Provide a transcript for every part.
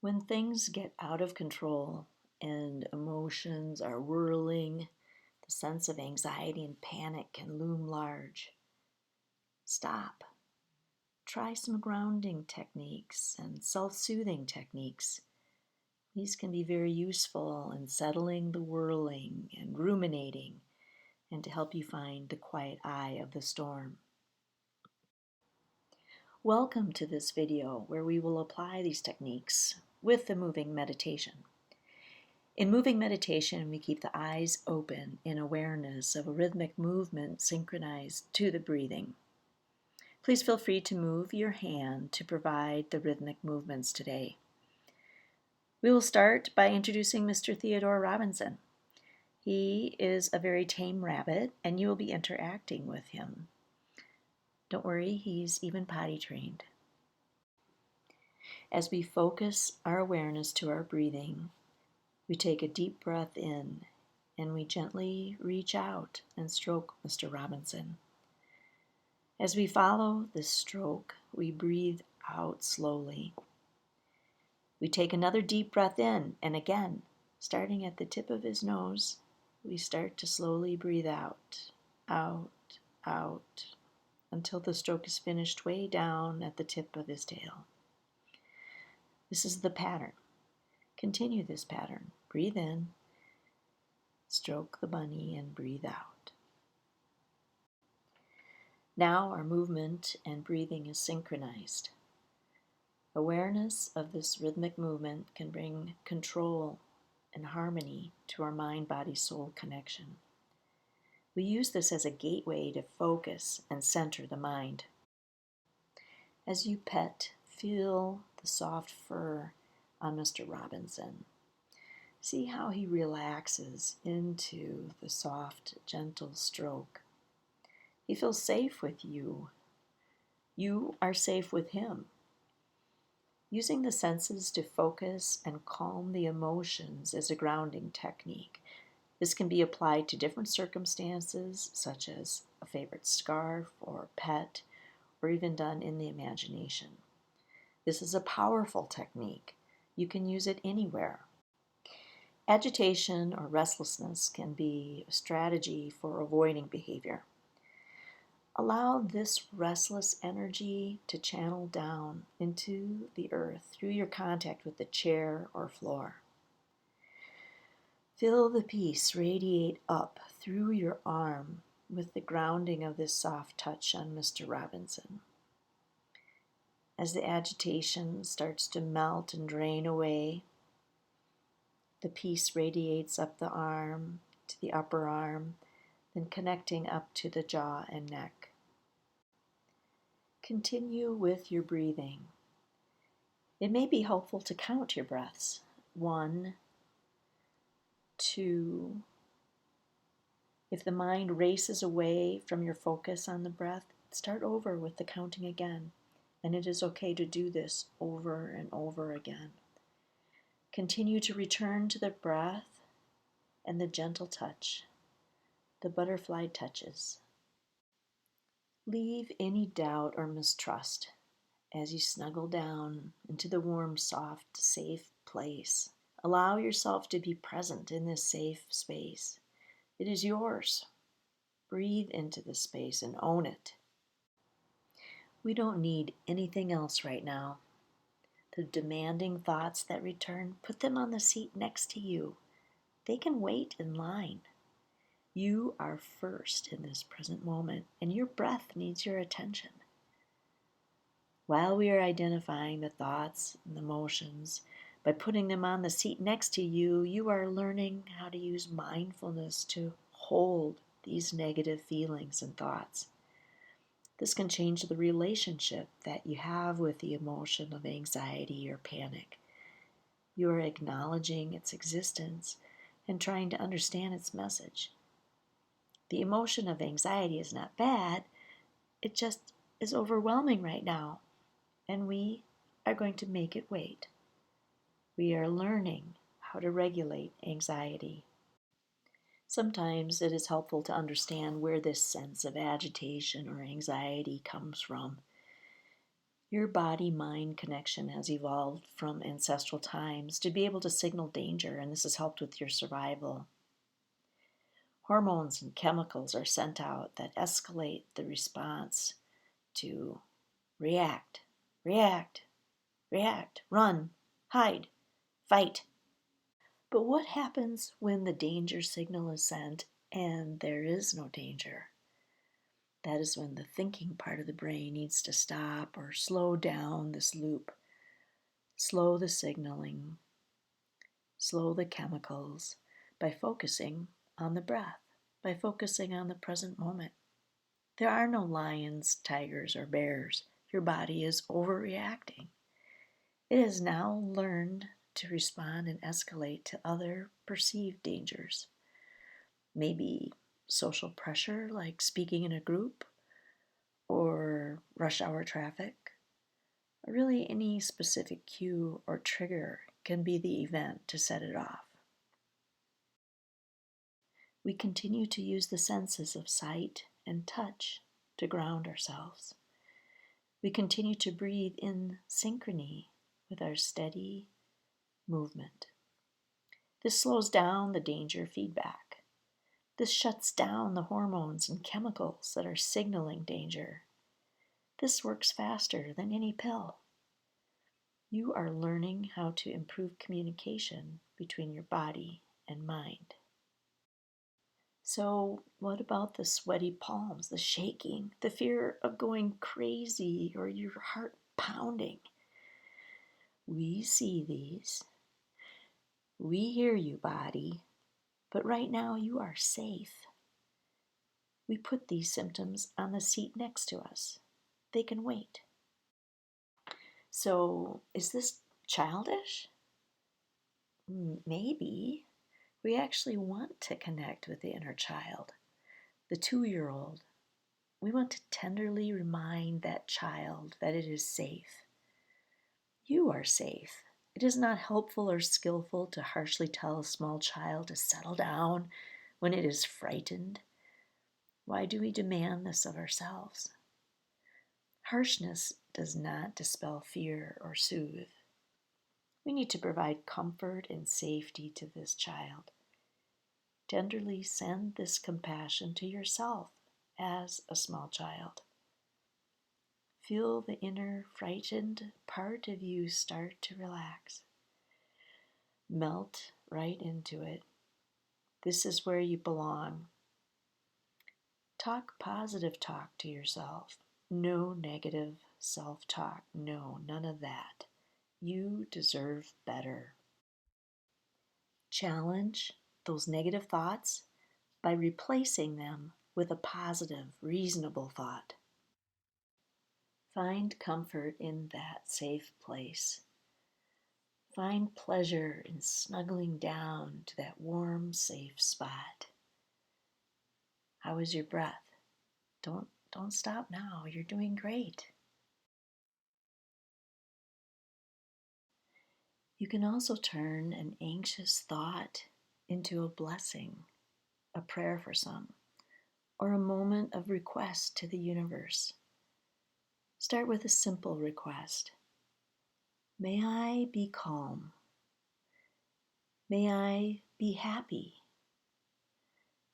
When things get out of control and emotions are whirling, the sense of anxiety and panic can loom large. Stop. Try some grounding techniques and self-soothing techniques. These can be very useful in settling the whirling and ruminating and to help you find the quiet eye of the storm. Welcome to this video where we will apply these techniques with the moving meditation. In moving meditation, we keep the eyes open in awareness of a rhythmic movement synchronized to the breathing. Please feel free to move your hand to provide the rhythmic movements today. We will start by introducing Mr. Theodore Robinson. He is a very tame rabbit, and you will be interacting with him. Don't worry, he's even potty trained. As we focus our awareness to our breathing, we take a deep breath in and we gently reach out and stroke Mr. Robinson. As we follow this stroke, we breathe out slowly. We take another deep breath in, and again, starting at the tip of his nose, we start to slowly breathe out, out, out, until the stroke is finished way down at the tip of his tail. This is the pattern. Continue this pattern. Breathe in, stroke the bunny, and breathe out. Now our movement and breathing is synchronized. Awareness of this rhythmic movement can bring control and harmony to our mind-body-soul connection. We use this as a gateway to focus and center the mind. As you pet, feel the soft fur on Mr. Robinson. See how he relaxes into the soft, gentle stroke. He feels safe with you. You are safe with him. Using the senses to focus and calm the emotions is a grounding technique. This can be applied to different circumstances, such as a favorite scarf or pet, or even done in the imagination. This is a powerful technique. You can use it anywhere. Agitation or restlessness can be a strategy for avoiding behavior. Allow this restless energy to channel down into the earth through your contact with the chair or floor. Feel the peace radiate up through your arm with the grounding of this soft touch on Mr. Robinson. As the agitation starts to melt and drain away, the peace radiates up the arm to the upper arm, then connecting up to the jaw and neck. Continue with your breathing. It may be helpful to count your breaths. 1, 2. If the mind races away from your focus on the breath, start over with the counting again. And it is okay to do this over and over again. Continue to return to the breath and the gentle touch, the butterfly touches. Leave any doubt or mistrust as you snuggle down into the warm, soft, safe place. Allow yourself to be present in this safe space. It is yours. Breathe into this space and own it. We don't need anything else right now. The demanding thoughts that return, put them on the seat next to you. They can wait in line. You are first in this present moment, and your breath needs your attention. While we are identifying the thoughts and emotions, by putting them on the seat next to you, you are learning how to use mindfulness to hold these negative feelings and thoughts. This can change the relationship that you have with the emotion of anxiety or panic. You are acknowledging its existence and trying to understand its message. The emotion of anxiety is not bad, it just is overwhelming right now, and we are going to make it wait. We are learning how to regulate anxiety. Sometimes it is helpful to understand where this sense of agitation or anxiety comes from. Your body-mind connection has evolved from ancestral times to be able to signal danger, and this has helped with your survival. Hormones and chemicals are sent out that escalate the response to react, react, react, run, hide, fight. But what happens when the danger signal is sent and there is no danger? That is when the thinking part of the brain needs to stop or slow down this loop, slow the signaling, slow the chemicals by focusing on the breath, by focusing on the present moment. There are no lions, tigers, or bears. Your body is overreacting. It has now learned to respond and escalate to other perceived dangers. Maybe social pressure, like speaking in a group, or rush hour traffic. Or really, any specific cue or trigger can be the event to set it off. We continue to use the senses of sight and touch to ground ourselves. We continue to breathe in synchrony with our steady movement. This slows down the danger feedback. This shuts down the hormones and chemicals that are signaling danger. This works faster than any pill. You are learning how to improve communication between your body and mind. So, what about the sweaty palms, the shaking, the fear of going crazy, or your heart pounding? We see these. We hear you, body, but right now you are safe. We put these symptoms on the seat next to us. They can wait. So, is this childish? Maybe. We actually want to connect with the inner child, the 2-year-old. We want to tenderly remind that child that it is safe. You are safe. It is not helpful or skillful to harshly tell a small child to settle down when it is frightened. Why do we demand this of ourselves? Harshness does not dispel fear or soothe. We need to provide comfort and safety to this child. Tenderly send this compassion to yourself as a small child. Feel the inner frightened part of you start to relax. Melt right into it. This is where you belong. Talk positive talk to yourself. No negative self-talk. No, none of that. You deserve better. Challenge those negative thoughts by replacing them with a positive, reasonable thought. Find comfort in that safe place. Find pleasure in snuggling down to that warm, safe spot. How is your breath? Don't stop now. You're doing great. You can also turn an anxious thought into a blessing, a prayer for some, or a moment of request to the universe. Start with a simple request. May I be calm? May I be happy?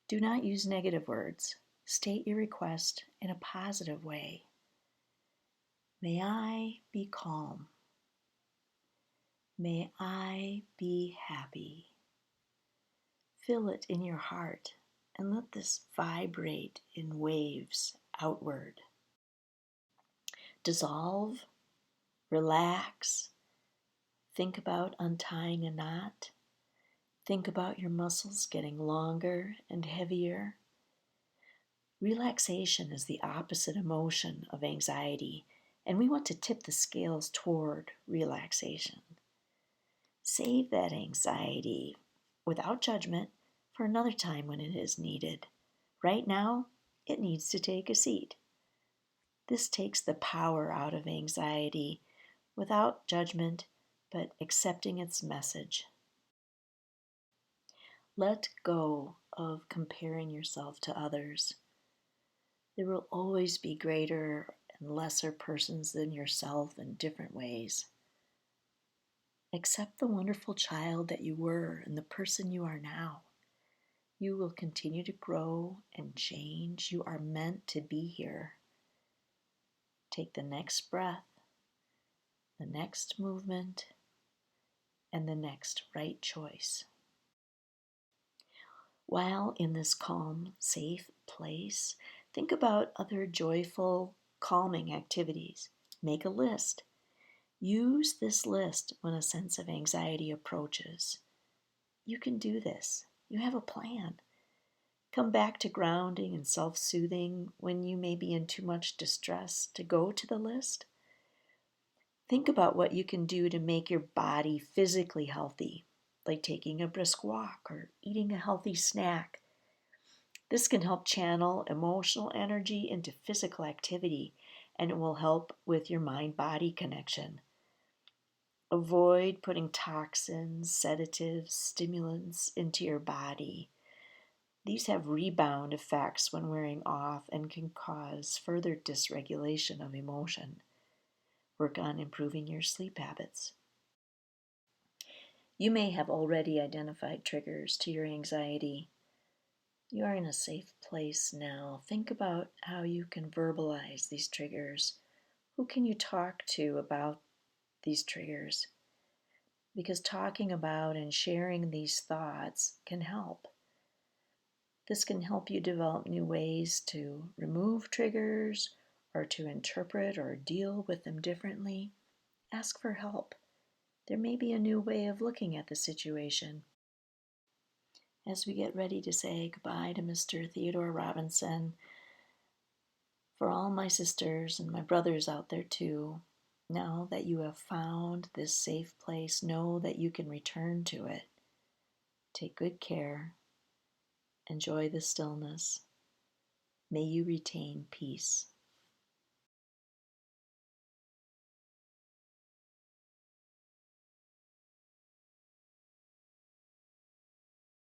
Do not use negative words. State your request in a positive way. May I be calm? May I be happy? Feel it in your heart and let this vibrate in waves outward. Dissolve, relax, think about untying a knot. Think about your muscles getting longer and heavier. Relaxation is the opposite emotion of anxiety, and we want to tip the scales toward relaxation. Save that anxiety, without judgment, for another time when it is needed. Right now, it needs to take a seat. This takes the power out of anxiety without judgment, but accepting its message. Let go of comparing yourself to others. There will always be greater and lesser persons than yourself in different ways. Accept the wonderful child that you were and the person you are now. You will continue to grow and change. You are meant to be here. Take the next breath, the next movement, and the next right choice. While in this calm, safe place, think about other joyful, calming activities. Make a list. Use this list when a sense of anxiety approaches. You can do this. You have a plan. Come back to grounding and self-soothing when you may be in too much distress to go to the list. Think about what you can do to make your body physically healthy, like taking a brisk walk or eating a healthy snack. This can help channel emotional energy into physical activity, and it will help with your mind-body connection. Avoid putting toxins, sedatives, stimulants into your body. These have rebound effects when wearing off and can cause further dysregulation of emotion. Work on improving your sleep habits. You may have already identified triggers to your anxiety. You are in a safe place now. Think about how you can verbalize these triggers. Who can you talk to about these triggers? Because talking about and sharing these thoughts can help. This can help you develop new ways to remove triggers or to interpret or deal with them differently. Ask for help. There may be a new way of looking at the situation. As we get ready to say goodbye to Mr. Theodore Robinson, for all my sisters and my brothers out there too, now that you have found this safe place, know that you can return to it. Take good care. Enjoy the stillness. May you retain peace.